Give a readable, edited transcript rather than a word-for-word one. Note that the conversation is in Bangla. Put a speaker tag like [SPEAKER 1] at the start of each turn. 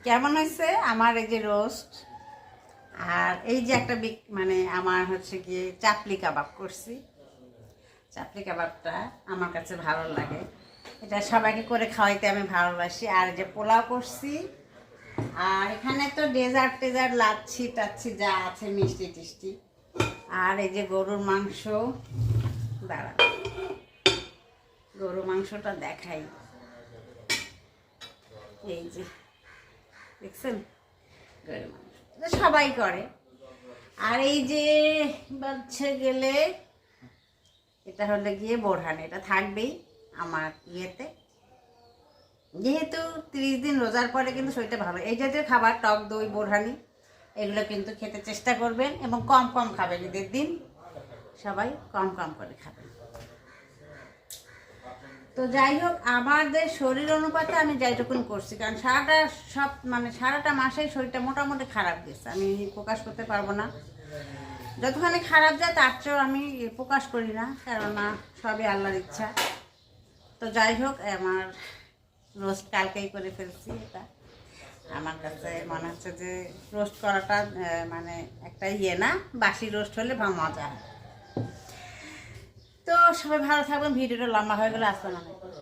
[SPEAKER 1] কেমন হয়েছে আমার এই যে রোস্ট, আর এই যে একটা মানে আমার হচ্ছে গিয়ে চাপলি কাবাব করছি। চাপলি কাবাবটা আমার কাছে ভালো লাগে, এটা সবাইকে করে খাওয়াইতে আমি ভালোবাসি। আর যে পোলাও করছি, আর এখানে তো ডেজার্ট টেজার্ট লাচ্ছি টাচ্ছি যা আছে মিষ্টি টিষ্টি। আর এই যে গরুর মাংস, দাঁড়া গরুর মাংসটা দেখাই। এই যে দেখছেন গরুর মাংস, এটা সবাই করে। আর এই যে বাচ্চা গেলে এটা হলে গিয়ে বোরহানি, এটা থাকবেই আমার ইয়েতে, যেহেতু 30 দিন রোজার পরে কিন্তু শরীরটা ভালো। এই জাতীয় খাবার টক দই বোরহানি এগুলো কিন্তু খেতে চেষ্টা করবেন, এবং কম কম খাবেন। ঈদের দিন সবাই কম কম করে খাবেন। তো যাই হোক, আমাদের শরীর অনুপাতে আমি যাইটুকুন করছি, কারণ সারাটা মাসেই শরীরটা মোটামুটি খারাপ গেছে। আমি প্রকাশ করতে পারবো না, যতখানি খারাপ যায় তার চেয়েও আমি প্রকাশ করি না, কেননা সবই আল্লাহর ইচ্ছা। তো যাই হোক, আমার রোস্ট কালকেই করে ফেলছি। এটা আমার কাছে মনে হচ্ছে যে রোস্ট করাটা মানে একটা না, বাসি রোস্ট হলে মজা হয়। তো সবাই ভালো থাকবেন। ভিডিওটা লম্বা হয়ে গেলে আসসালামু আলাইকুম।